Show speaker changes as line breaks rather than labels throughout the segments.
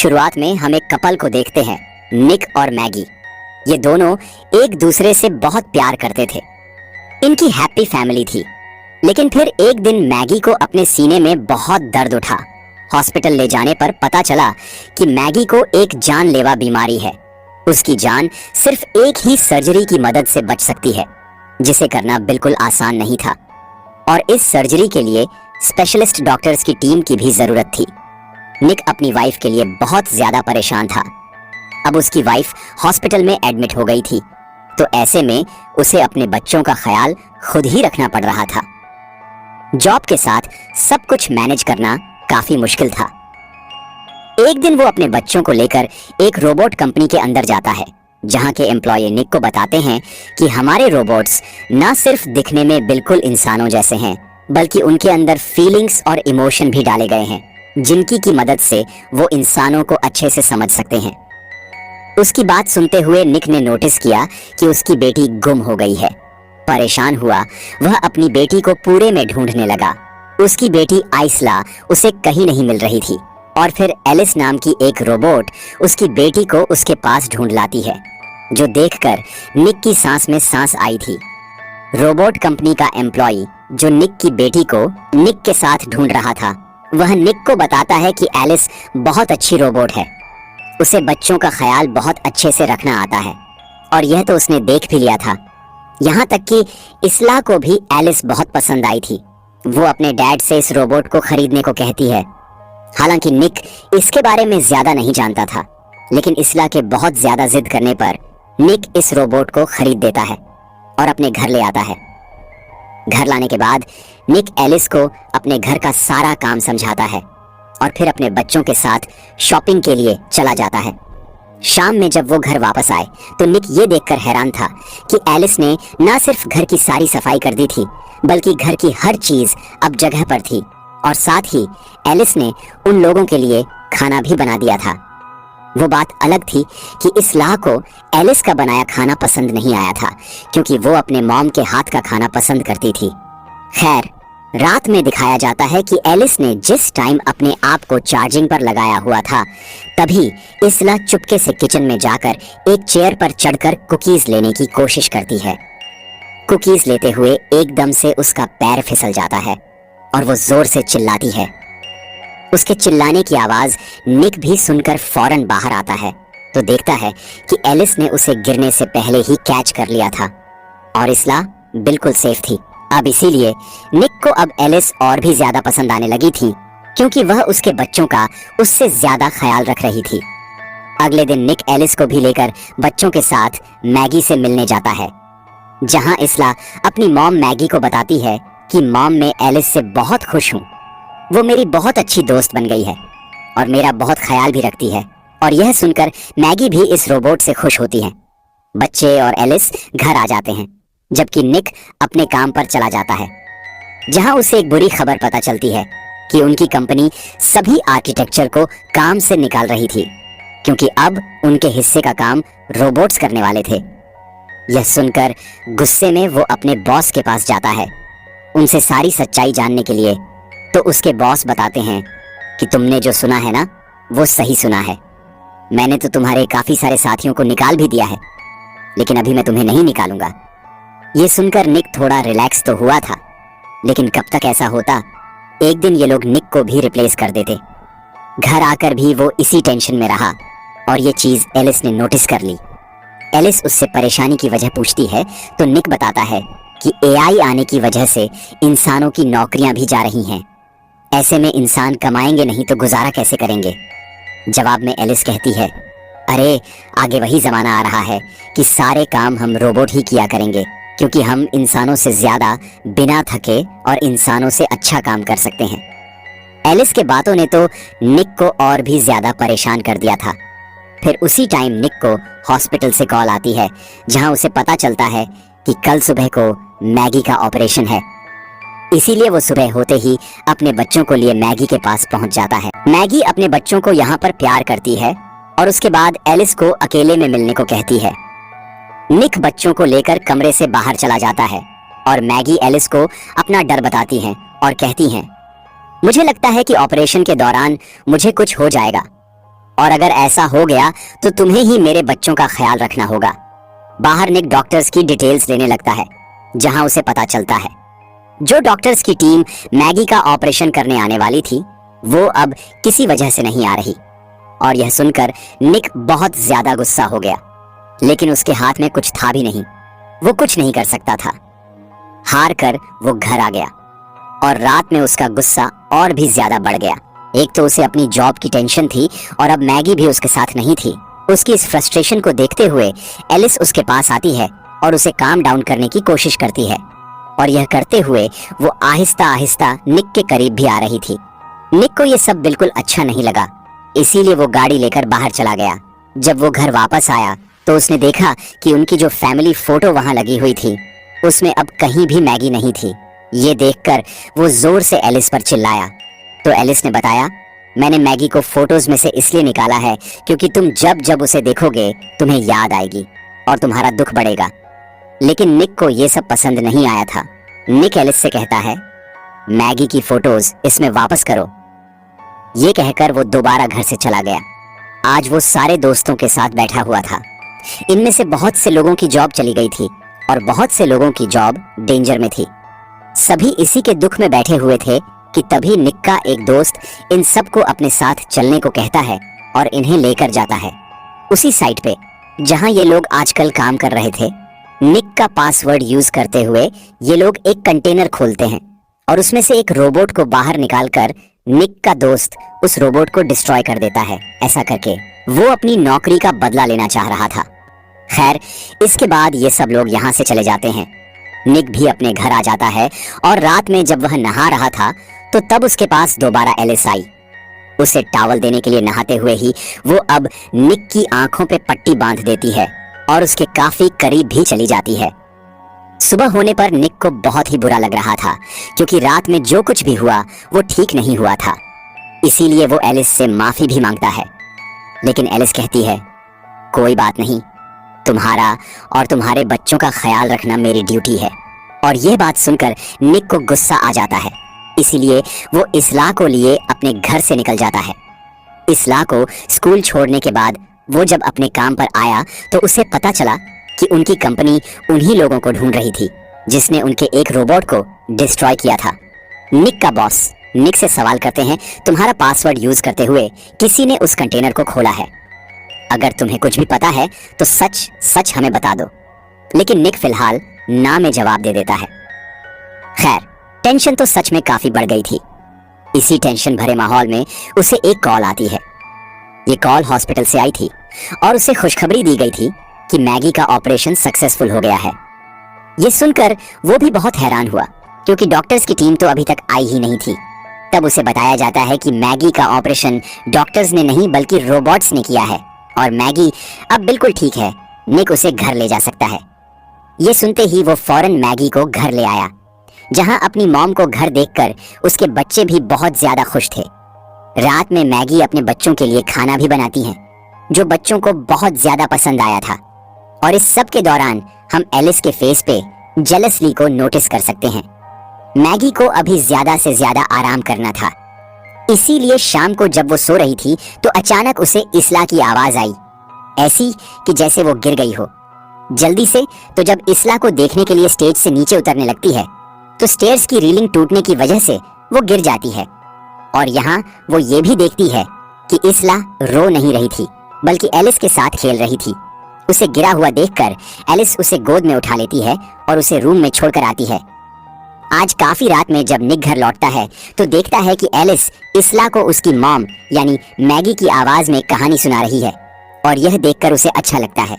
शुरुआत में हम एक कपल को देखते हैं, निक और मैगी। ये दोनों एक दूसरे से बहुत प्यार करते थे। इनकी हैप्पी फैमिली थी। लेकिन फिर एक दिन मैगी को अपने सीने में बहुत दर्द उठा। हॉस्पिटल ले जाने पर पता चला कि मैगी को एक जानलेवा बीमारी है। उसकी जान सिर्फ एक ही सर्जरी की मदद से बच सकती है, जिसे करना बिल्कुल आसान नहीं था। और इस सर्जरी के लिए स्पेशलिस्ट डॉक्टर्स की टीम की भी जरूरत थी। निक अपनी वाइफ के लिए बहुत ज्यादा परेशान था। अब उसकी वाइफ हॉस्पिटल में एडमिट हो गई थी, तो ऐसे में उसे अपने बच्चों का ख्याल खुद ही रखना पड़ रहा था। जॉब के साथ सब कुछ मैनेज करना काफी मुश्किल था। एक दिन वो अपने बच्चों को लेकर एक रोबोट कंपनी के अंदर जाता है, जहां के एम्प्लॉय निक को बताते हैं कि हमारे रोबोट्स ना सिर्फ दिखने में बिल्कुल इंसानों जैसे हैं, बल्कि उनके अंदर फीलिंग्स और इमोशन भी डाले गए हैं, जिनकी की मदद से वो इंसानों को अच्छे से समझ सकते हैं। उसकी बात सुनते हुए निक ने नोटिस किया कि उसकी बेटी गुम हो गई है। परेशान हुआ वह अपनी बेटी को पूरे में ढूंढने लगा। उसकी बेटी आइसला उसे कहीं नहीं मिल रही थी, और फिर एलिस नाम की एक रोबोट उसकी बेटी को उसके पास ढूंढ लाती है, जो देखकर निक की सांस में सांस आई थी। रोबोट कंपनी का एम्प्लॉय जो निक की बेटी को निक के साथ ढूंढ रहा था, वह निक को बताता है कि एलिस बहुत अच्छी रोबोट है। उसे बच्चों का ख्याल बहुत अच्छे से रखना आता है, और यह तो उसने देख भी लिया था। यहाँ तक कि इसला को भी एलिस बहुत पसंद आई थी। वो अपने डैड से इस रोबोट को खरीदने को कहती है। हालांकि निक इसके बारे में ज्यादा नहीं जानता था, लेकिन इसला के बहुत ज्यादा जिद करने पर निक इस रोबोट को खरीद देता है और अपने घर ले आता है। घर लाने के बाद निक एलिस को अपने घर का सारा काम समझाता है और फिर अपने बच्चों के साथ शॉपिंग के लिए चला जाता है। शाम में जब वो घर वापस आए तो निक ये देखकर हैरान था कि एलिस ने ना सिर्फ घर की सारी सफाई कर दी थी, बल्कि घर की हर चीज अब जगह पर थी, और साथ ही एलिस ने उन लोगों के लिए खाना भी बना दिया था। वो बात अलग थी कि इसला को एलिस का बनाया खाना पसंद नहीं आया था, क्योंकि वो अपने मॉम के हाथ का खाना पसंद करती थी। खैर, रात में दिखाया जाता है कि एलिस ने जिस टाइम अपने आप को चार्जिंग पर लगाया हुआ था, तभी इसला चुपके से किचन में जाकर एक चेयर पर चढ़कर कुकीज लेने की कोशिश करती है। कुकीज लेते हुए एकदम से उसका पैर फिसल जाता है और वो जोर से चिल्लाती है। उसके चिल्लाने की आवाज निक भी सुनकर फौरन बाहर आता है, तो देखता है कि एलिस ने उसे गिरने से पहले ही कैच कर लिया था और इसला बिल्कुल सेफ थी। अब इसीलिए निक को अब एलिस और भी ज्यादा पसंद आने लगी थी, क्योंकि वह उसके बच्चों का उससे ज्यादा ख्याल रख रही थी। अगले दिन निक एलिस को भी लेकर बच्चों के साथ मैगी से मिलने जाता है, जहां इसला अपनी मॉम मैगी को बताती है कि मॉम, मैं एलिस से बहुत खुश हूँ। वो मेरी बहुत अच्छी दोस्त बन गई है और मेरा बहुत ख्याल भी रखती है। और यह सुनकर मैगी भी इस रोबोट से खुश होती है। बच्चे और एलिस घर आ जाते हैं, जबकि निक अपने काम पर चला जाता है, जहां उसे एक बुरी खबर पता चलती है कि उनकी कंपनी सभी आर्किटेक्चर को काम से निकाल रही थी, क्योंकि अब उनके हिस्से का काम रोबोट्स करने वाले थे। यह सुनकर गुस्से में वो अपने बॉस के पास जाता है, उनसे सारी सच्चाई जानने के लिए। तो उसके बॉस बताते हैं कि तुमने जो सुना है ना, वो सही सुना है। मैंने तो तुम्हारे काफी सारे साथियों को निकाल भी दिया है, लेकिन अभी मैं तुम्हें नहीं निकालूंगा। ये सुनकर निक थोड़ा रिलैक्स तो हुआ था, लेकिन कब तक ऐसा होता। एक दिन ये लोग निक को भी रिप्लेस कर देते। घर आकर भी वो इसी टेंशन में रहा, और ये चीज एलिस ने नोटिस कर ली। एलिस उससे परेशानी की वजह पूछती है, तो निक बताता है कि एआई आने की वजह से इंसानों की नौकरियां भी जा रही हैं। ऐसे में इंसान कमाएंगे नहीं तो गुजारा कैसे करेंगे। जवाब में एलिस कहती है, अरे आगे वही जमाना आ रहा है कि सारे काम हम रोबोट ही किया करेंगे, क्योंकि हम इंसानों से ज्यादा बिना थके और इंसानों से अच्छा काम कर सकते हैं। एलिस के बातों ने तो निक को और भी ज्यादा परेशान कर दिया था। फिर उसी टाइम निक को हॉस्पिटल से कॉल आती है, जहां उसे पता चलता है कि कल सुबह को मैगी का ऑपरेशन है। इसीलिए वो सुबह होते ही अपने बच्चों को लिए मैगी के पास पहुंच जाता है। मैगी अपने बच्चों को यहाँ पर प्यार करती है और उसके बाद एलिस को अकेले में मिलने को कहती है। निक बच्चों को लेकर कमरे से बाहर चला जाता है और मैगी एलिस को अपना डर बताती हैं और कहती हैं, मुझे लगता है कि ऑपरेशन के दौरान मुझे कुछ हो जाएगा। और अगर ऐसा हो गया तो तुम्हें ही मेरे बच्चों का ख्याल रखना होगा। बाहर निक डॉक्टर्स की डिटेल्स लेने लगता है, जहां उसे पता चलता है जो डॉक्टर्स की टीम मैगी का ऑपरेशन करने आने वाली थी वो अब किसी वजह से नहीं आ रही। और यह सुनकर निक बहुत ज्यादा गुस्सा हो गया, लेकिन उसके हाथ में कुछ था भी नहीं, वो कुछ नहीं कर सकता था। हार कर वो घर आ गया और रात में उसका गुस्सा और भी ज्यादा बढ़ गया। एक तो उसे अपनी जॉब की टेंशन थी और अब मैगी भी उसके साथ नहीं थी। उसकी इस फ्रस्ट्रेशन को देखते हुए एलिस उसके पास आती है और उसे काम डाउन करने की कोशिश करती है, और यह करते हुए वो आहिस्ता आहिस्ता निक के करीब भी आ रही थी। निक को यह सब बिल्कुल अच्छा नहीं लगा, इसीलिए वो गाड़ी लेकर बाहर चला गया। जब वो घर वापस आया तो उसने देखा कि उनकी जो फैमिली फोटो वहां लगी हुई थी उसमें अब कहीं भी मैगी नहीं थी। ये देखकर वो जोर से एलिस पर चिल्लाया, तो एलिस ने बताया, मैंने मैगी को फोटोज में से इसलिए निकाला है क्योंकि तुम जब जब उसे देखोगे तुम्हें याद आएगी और तुम्हारा दुख बढ़ेगा। लेकिन निक को यह सब पसंद नहीं आया था। निक एलिस से कहता है, मैगी की फोटोज इसमें वापस करो। ये कहकर वो दोबारा घर से चला गया। आज वो सारे दोस्तों के साथ बैठा हुआ था। इनमें से बहुत से लोगों की जॉब चली गई थी और बहुत से लोगों की जॉब डेंजर में थी। सभी इसी के दुख में बैठे हुए थे कि तभी निक का एक दोस्त इन सबको अपने साथ चलने को कहता है और इन्हें लेकर जाता है उसी साइट पे जहां ये लोग आजकल काम कर रहे थे। निक का पासवर्ड यूज करते हुए ये लोग एक कंटेनर खोलते हैं और उसमें से एक रोबोट को बाहर निकालकर निक का दोस्त उस रोबोट को डिस्ट्रॉय कर देता है। ऐसा करके वो अपनी नौकरी का बदला लेना चाह रहा था। खैर, इसके बाद ये सब लोग यहाँ से चले जाते हैं। निक भी अपने घर आ जाता है और रात में जब वह नहा रहा था तो तब उसके पास दोबारा एलिस आई। उसे टॉवल देने के लिए नहाते हुए ही वो अब निक की आंखों पे पट्टी बांध देती है और उसके काफी करीब भी चली जाती है। सुबह होने पर निक को बहुत ही बुरा लग रहा था क्योंकि रात में जो कुछ भी हुआ वो ठीक नहीं हुआ था। इसीलिए वो एलिस से माफी भी मांगता है, लेकिन एलिस कहती है, कोई बात नहीं, तुम्हारा और तुम्हारे बच्चों का ख्याल रखना मेरी ड्यूटी है। और यह बात सुनकर निक को गुस्सा आ जाता है, इसीलिए वो इस्लाह को लिए अपने घर से निकल जाता है। इस्लाह को स्कूल छोड़ने के बाद वो जब अपने काम पर आया तो उसे पता चला कि उनकी कंपनी उन्हीं लोगों को ढूंढ रही थी जिसने उनके एक रोबोट को डिस्ट्रॉय किया था। निक का बॉस निक से सवाल करते हैं, तुम्हारा पासवर्ड यूज करते हुए किसी ने उस कंटेनर को खोला है। अगर तुम्हें कुछ भी पता है तो सच सच हमें बता दो। लेकिन निक फिलहाल ना में जवाब दे देता है। खैर, टेंशन तो सच में काफी बढ़ गई थी। इसी टेंशन भरे माहौल में उसे एक कॉल आती है। ये कॉल हॉस्पिटल से आई थी और उसे खुशखबरी दी गई थी कि मैगी का ऑपरेशन सक्सेसफुल हो गया है। ये सुनकर वो भी बहुत हैरान हुआ क्योंकि डॉक्टर्स की टीम तो अभी तक आई ही नहीं थी। तब उसे बताया जाता है कि मैगी का ऑपरेशन डॉक्टर्स ने नहीं बल्कि रोबोट्स ने किया है और मैगी अब बिल्कुल ठीक है, निक उसे घर ले जा सकता है। ये सुनते ही वो फौरन मैगी को घर ले आया, जहां अपनी मॉम को घर देखकर उसके बच्चे भी बहुत ज्यादा खुश थे। रात में मैगी अपने बच्चों के लिए खाना भी बनाती हैं, जो बच्चों को बहुत ज्यादा पसंद आया था। और इस सब के दौरान हम एलिस के फेस पे जेलसली को नोटिस कर सकते हैं। मैगी को अभी ज्यादा से ज्यादा आराम करना था, इसीलिए शाम को जब वो सो रही थी तो अचानक उसे इस्ला की आवाज आई, ऐसी कि जैसे वो गिर गई हो। जल्दी से तो जब इस्ला को देखने के लिए स्टेज से नीचे उतरने लगती है तो स्टेयर्स की रीलिंग टूटने की वजह से वो गिर जाती है। और यहाँ वो ये भी देखती है कि इस्ला रो नहीं रही थी बल्कि एलिस के साथ खेल रही थी। उसे गिरा हुआ देखकर एलिस उसे गोद में उठा लेती है और उसे रूम में छोड़कर आती है। आज काफी रात में जब निक घर लौटता है तो देखता है कि एलिस इस्ला को उसकी मॉम यानी मैगी की आवाज में कहानी सुना रही है और यह देखकर उसे अच्छा लगता है।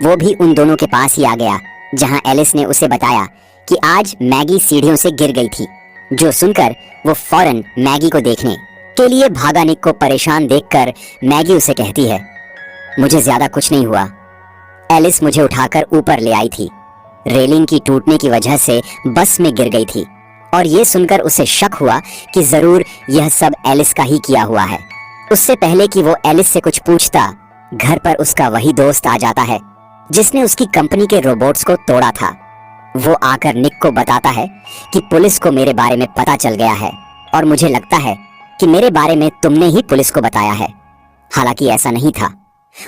वो भी उन दोनों के पास ही आ गया जहां एलिस ने उसे बताया कि आज मैगी सीढ़ियों से गिर गई थी, जो सुनकर वो फौरन मैगी को देखने के लिए भागा। निक को परेशान देखकर मैगी उसे कहती है, मुझे ज्यादा कुछ नहीं हुआ, एलिस मुझे उठाकर ऊपर ले आई थी, रेलिंग की टूटने की वजह से बस में गिर गई थी। और ये सुनकर उसे शक हुआ कि जरूर यह सब एलिस का ही किया हुआ है। उससे पहले कि वो एलिस से कुछ पूछता, घर पर उसका वही दोस्त आ जाता है जिसने उसकी कंपनी के रोबोट्स को तोड़ा था। वो आकर निक को बताता है कि पुलिस को मेरे बारे में पता चल गया है और मुझे लगता है कि मेरे बारे में तुमने ही पुलिस को बताया है। हालांकि ऐसा नहीं था,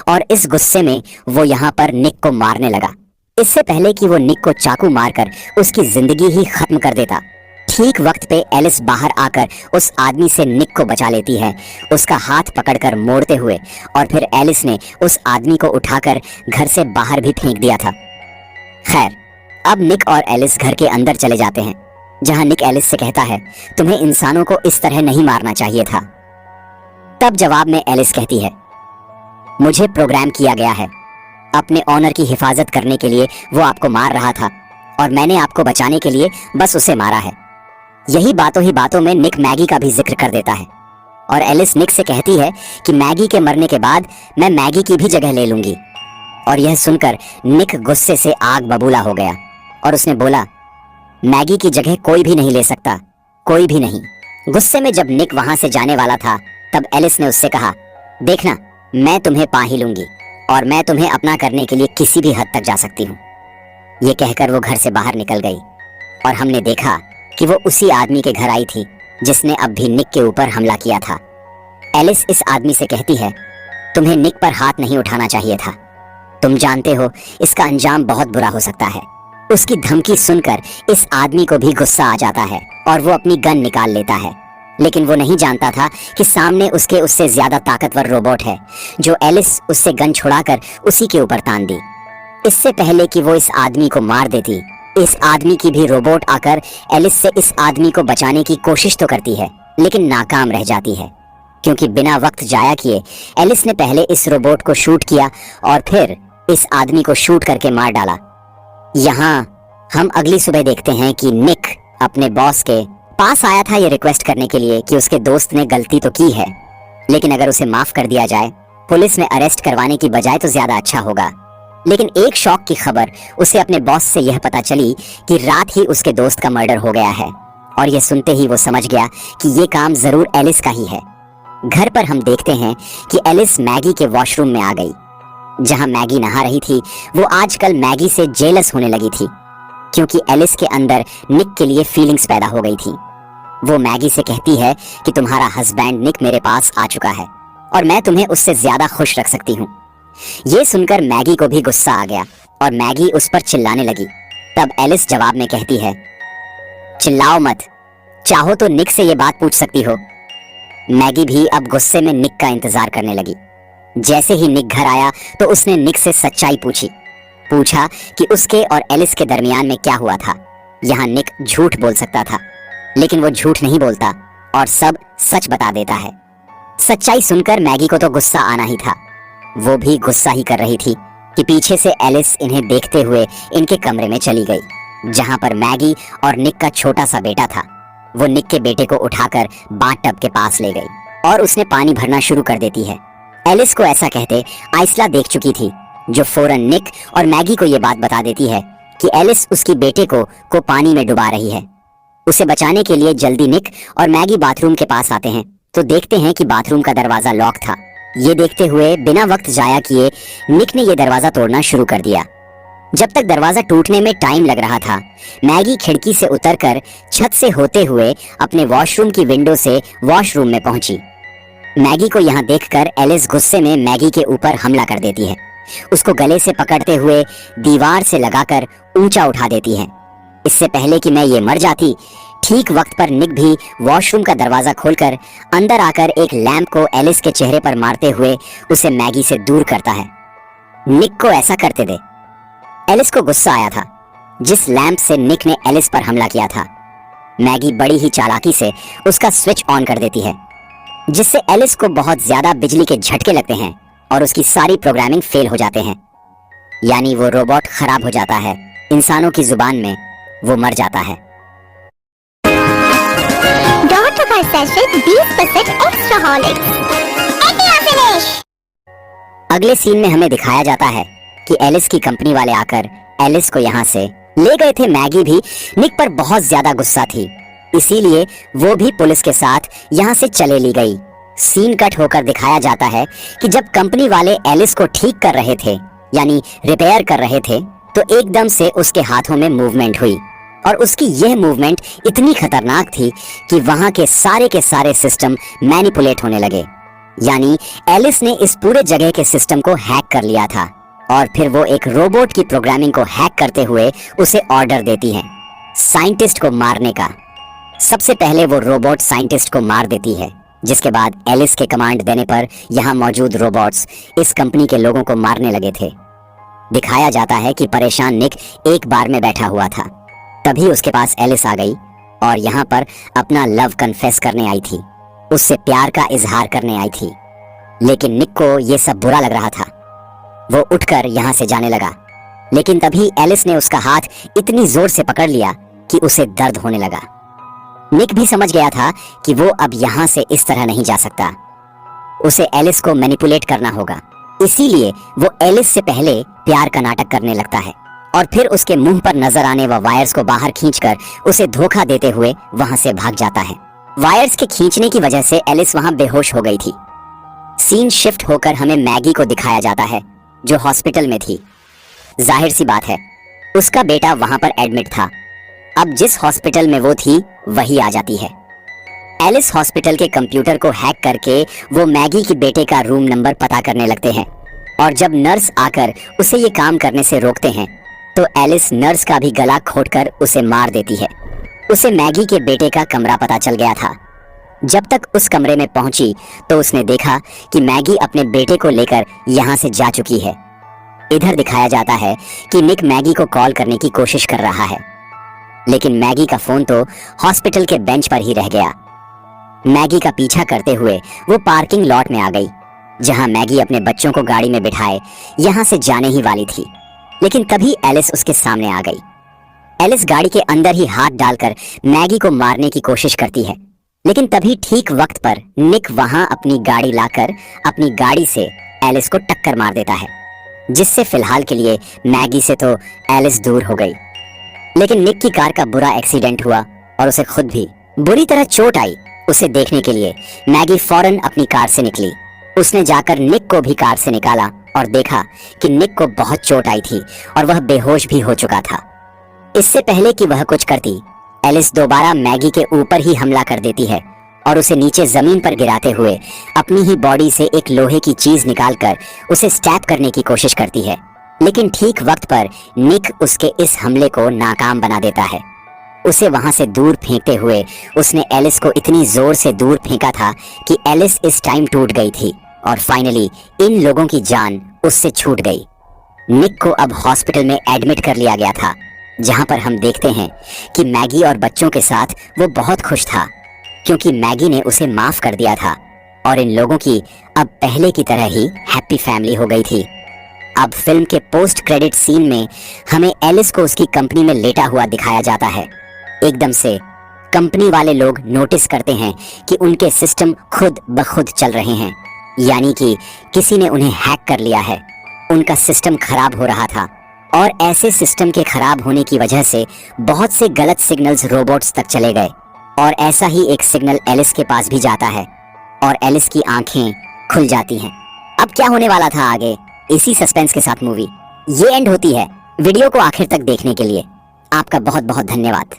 और इस गुस्से में वो यहाँ पर निक को मारने लगा, इससे पहले कि वो निक को चाकू मारकर उसकी जिंदगी ही खत्म कर देता। ठीक वक्त पे एलिस बाहर आकर उस आदमी से निक को बचा लेती है, उसका हाथ पकड़कर मोड़ते हुए, और फिर एलिस ने उस आदमी को उठाकर घर से बाहर भी फेंक दिया था। खैर, अब निक और एलिस घर के अंदर चले जाते हैं, जहां निक एलिस से कहता है, तुम्हें इंसानों को इस तरह नहीं मारना चाहिए था। तब जवाब में एलिस कहती है, मुझे प्रोग्राम किया गया है, अपने ऑनर की हिफाजत करने के लिए वो आपको मार रहा था, और मैंने आपको बचाने के लिए बस उसे मारा है। यही बातों ही बातों में निक मैगी का भी जिक्र कर देता है, और एलिस निक से कहती है कि मैगी के मरने के बाद मैं मैगी की भी जगह ले लूंगी। और यह सुनकर निक गुस्से से आग बबूला हो गया, और उसने बोला, मैगी की जगह कोई भी नहीं ले सकता, कोई भी नहीं। गुस्से में जब निक वहां से जाने वाला था, तब एलिस ने उससे कहा, देखना, मैं तुम्हें पा ही लूंगी, और मैं तुम्हें अपना करने के लिए किसी भी हद तक जा सकती हूँ। ये कहकर वो घर से बाहर निकल गई, और हमने देखा कि वो उसी आदमी के घर आई थी जिसने अब भी निक के ऊपर हमला किया था। एलिस इस आदमी से कहती है, तुम्हें निक पर हाथ नहीं उठाना चाहिए था, तुम जानते हो इसका अंजाम बहुत बुरा हो सकता है। उसकी धमकी सुनकर इस आदमी को भी गुस्सा आ जाता है, और वो अपनी गन निकाल लेता है, लेकिन वो नहीं जानता था कि सामने उससे ज्यादा ताकतवर रोबोट है, जो एलिस उससे गन छुड़ाकर उसी के ऊपर तान दी। इससे पहले कि वो इस आदमी को मार देती, इस आदमी की भी रोबोट आकर एलिस से इस आदमी को बचाने की कोशिश तो करती है, लेकिन नाकाम रह जाती है, क्योंकि बिना वक्त जाया किए एलिस ने पहले इस रोबोट को शूट किया और फिर इस आदमी को शूट करके मार डाला। यहाँ हम अगली सुबह देखते हैं कि निक अपने बॉस के पास आया था ये रिक्वेस्ट करने के लिए कि उसके दोस्त ने गलती तो की है, लेकिन अगर उसे माफ कर दिया जाए, पुलिस में अरेस्ट करवाने की बजाय तो ज्यादा अच्छा होगा। लेकिन एक शॉक की खबर उसे अपने बॉस से यह पता चली कि रात ही उसके दोस्त का मर्डर हो गया है, और यह सुनते ही वो समझ गया कि ये काम जरूर एलिस का ही है। घर पर हम देखते हैं कि एलिस मैगी के वॉशरूम में आ गई। जहां मैगी नहा रही थी, वो आजकल मैगी से जेलस होने लगी थी, क्योंकि एलिस के अंदर निक के लिए फीलिंग्स पैदा हो गई थी। वो मैगी से कहती है कि तुम्हारा हस्बैंड निक मेरे पास आ चुका है, और मैं तुम्हें उससे ज्यादा खुश रख सकती हूँ। ये सुनकर मैगी को भी गुस्सा आ गया, और मैगी उस पर चिल्लाने लगी। तब एलिस जवाब में कहती है, चिल्लाओ मत, चाहो तो निक से ये बात पूछ सकती हो। मैगी भी अब गुस्से में निक का इंतजार करने लगी। जैसे ही निक घर आया तो उसने निक से सच्चाई पूछा कि उसके और एलिस के दरमियान में क्या हुआ था। यहाँ निक झूठ बोल सकता था, लेकिन वो झूठ नहीं बोलता और सब सच बता देता है। सच्चाई सुनकर मैगी को तो गुस्सा आना ही था। वो भी गुस्सा ही कर रही थी कि पीछे से एलिस इन्हें देखते हुए इनके कमरे में चली गई, जहां पर मैगी और निक का छोटा सा बेटा था। वो निक के बेटे को उठाकर बाथ टब के पास ले गई और उसने पानी भरना शुरू कर देती है। एलिस को ऐसा कहते आइसला देख चुकी थी, जो फौरन निक और मैगी को ये बात बता देती है कि एलिस उसकी बेटे को पानी में डुबा रही है। उसे बचाने के लिए जल्दी निक और मैगी बाथरूम के पास आते हैं तो देखते हैं कि बाथरूम का दरवाजा लॉक था। ये देखते हुए बिना वक्त जाया किए निक ने यह दरवाजा तोड़ना शुरू कर दिया। जब तक दरवाजा टूटने में टाइम लग रहा था, मैगी खिड़की से उतरकर छत से होते हुए अपने वॉशरूम की विंडो से वॉशरूम में पहुंची। मैगी को यहाँ देखकर एलिस गुस्से में मैगी के ऊपर हमला कर देती है। उसको गले से पकड़ते हुए दीवार से लगाकर ऊंचा उठा देती है। इससे पहले कि मैं ये मर जाती, ठीक वक्त पर निक भी वॉशरूम का दरवाजा खोलकर अंदर आकर एक लैंप को एलिस के चेहरे पर मारते हुए उसे मैगी से दूर करता है। निक को ऐसा करते दे। एलिस को गुस्सा आया था जिस लैंप से निक ने एलिस पर हमला किया था। मैगी बड़ी ही चालाकी से उसका स्विच ऑन कर देती है, जिससे एलिस को बहुत ज्यादा बिजली के झटके लगते हैं और उसकी सारी प्रोग्रामिंग फेल हो जाते हैं। यानी वो रोबोट खराब हो जाता है। इंसानों की जुबान में वो मर जाता है। अगले सीन में हमें दिखाया जाता है कि एलिस की कंपनी वाले आकर एलिस को यहाँ से ले गए थे। मैगी भी निक पर बहुत ज्यादा गुस्सा थी, इसीलिए वो भी पुलिस के साथ यहाँ से चले ली गई। सीन कट होकर दिखाया जाता है कि जब कंपनी वाले एलिस को ठीक कर रहे थे, यानी रिपेयर कर रहे थे, तो एकदम से उसके हाथों में मूवमेंट हुई और उसकी यह मूवमेंट इतनी खतरनाक थी कि वहां के सारे सिस्टम मैनिपुलेट होने लगे। यानी एलिस ने इस पूरे जगह के सिस्टम को हैक कर लिया था और फिर वो एक रोबोट की प्रोग्रामिंग को हैक करते हुए उसे ऑर्डर देती है साइंटिस्ट को मारने का। सबसे पहले वो रोबोट साइंटिस्ट को मार देती है, जिसके बाद एलिस के कमांड देने पर यहाँ मौजूद रोबोट्स इस कंपनी के लोगों को मारने लगे थे। दिखाया जाता है कि परेशान निक एक बार में बैठा हुआ था, तभी उसके पास एलिस आ गई और यहाँ पर अपना लव कन्फेस करने आई थी, उससे प्यार का इजहार करने आई थी। लेकिन निक को ये सब बुरा लग रहा था। वो उठकर यहाँ से जाने लगा, लेकिन तभी एलिस ने उसका हाथ इतनी जोर से पकड़ लिया कि उसे दर्द होने लगा। निक भी समझ गया था कि वो अब यहाँ से इस तरह नहीं जा सकता, उसे एलिस को मैनिपुलेट करना होगा। इसीलिए वो एलिस से पहले प्यार का नाटक करने लगता है और फिर उसके मुंह पर नजर आने व वायर्स को बाहर खींचकर उसे धोखा देते हुए वहां से भाग जाता है। वायर्स के खींचने की वजह से एलिस वहां बेहोश हो गई थी। सीन शिफ्ट होकर हमें मैगी को दिखाया जाता है जो हॉस्पिटल में थी। जाहिर सी बात है, उसका बेटा वहां पर एडमिट था। अब जिस हॉस्पिटल में वो थी वही आ जाती है। एलिस हॉस्पिटल के कंप्यूटर को हैक करके वो मैगी के बेटे का रूम नंबर पता करने लगते हैं और जब नर्स आकर उसे ये काम करने से रोकते हैं तो एलिस नर्स का भी गला घोंटकर उसे मार देती है। उसे मैगी के बेटे का कमरा पता चल गया था। जब तक उस कमरे में पहुंची तो उसने देखा कि मैगी अपने बेटे को लेकर यहाँ से जा चुकी है। इधर दिखाया जाता है कि निक मैगी को कॉल करने की कोशिश कर रहा है, लेकिन मैगी का फोन तो हॉस्पिटल के बेंच पर ही रह गया। मैगी का पीछा करते हुए वो पार्किंग लॉट में आ गई, जहां मैगी अपने बच्चों को गाड़ी में बिठाए यहां से जाने ही वाली थी। लेकिन तभी एलिस उसके सामने आ गई। एलिस गाड़ी के अंदर ही हाथ डालकर मैगी को मारने की कोशिश करती है, लेकिन तभी ठीक वक्त पर निक वहां अपनी गाड़ी लाकर अपनी गाड़ी से एलिस को टक्कर मार देता है, जिससे फिलहाल के लिए मैगी से तो एलिस दूर हो गई। लेकिन निक की कार का बुरा एक्सीडेंट हुआ और उसे खुद भी बुरी तरह चोट आई। उसे देखने के लिए मैगी फौरन अपनी कार से निकली। उसने जाकर निक को भी कार से निकाला और देखा कि निक को बहुत चोट आई थी और वह बेहोश भी हो चुका था। इससे पहले कि वह कुछ करती, एलिस दोबारा मैगी के ऊपर ही हमला कर देती है और उसे नीचे जमीन पर गिराते हुए अपनी ही बॉडी से एक लोहे की चीज निकालकर उसे स्टैब करने की कोशिश करती है। लेकिन ठीक वक्त पर निक उसके इस हमले को नाकाम बना देता है। उसे वहां से दूर फेंकते हुए उसने एलिस को इतनी जोर से दूर फेंका था कि एलिस इस टाइम टूट गई थी और फाइनली इन लोगों की जान उससे छूट गई। निक को अब हॉस्पिटल में एडमिट कर लिया गया था, जहां पर हम देखते हैं कि मैगी और बच्चों के साथ वो बहुत खुश था, क्योंकि मैगी ने उसे माफ कर दिया था और इन लोगों की अब पहले की तरह ही हैप्पी फैमिली हो गई थी। अब फिल्म के पोस्ट क्रेडिट सीन में हमें एलिस को उसकी कंपनी में लेटा हुआ दिखाया जाता है। एकदम से कंपनी वाले लोग नोटिस करते हैं कि उनके सिस्टम खुद ब खुद चल रहे हैं, यानी कि किसी ने उन्हें हैक कर लिया है। उनका सिस्टम खराब हो रहा था और ऐसे सिस्टम के खराब होने की वजह से बहुत से गलत सिग्नल्स रोबोट्स तक चले गए और ऐसा ही एक सिग्नल एलिस के पास भी जाता है और एलिस की आंखें खुल जाती हैं। अब क्या होने वाला था आगे, इसी सस्पेंस के साथ मूवी ये एंड होती है। वीडियो को आखिर तक देखने के लिए आपका बहुत बहुत धन्यवाद।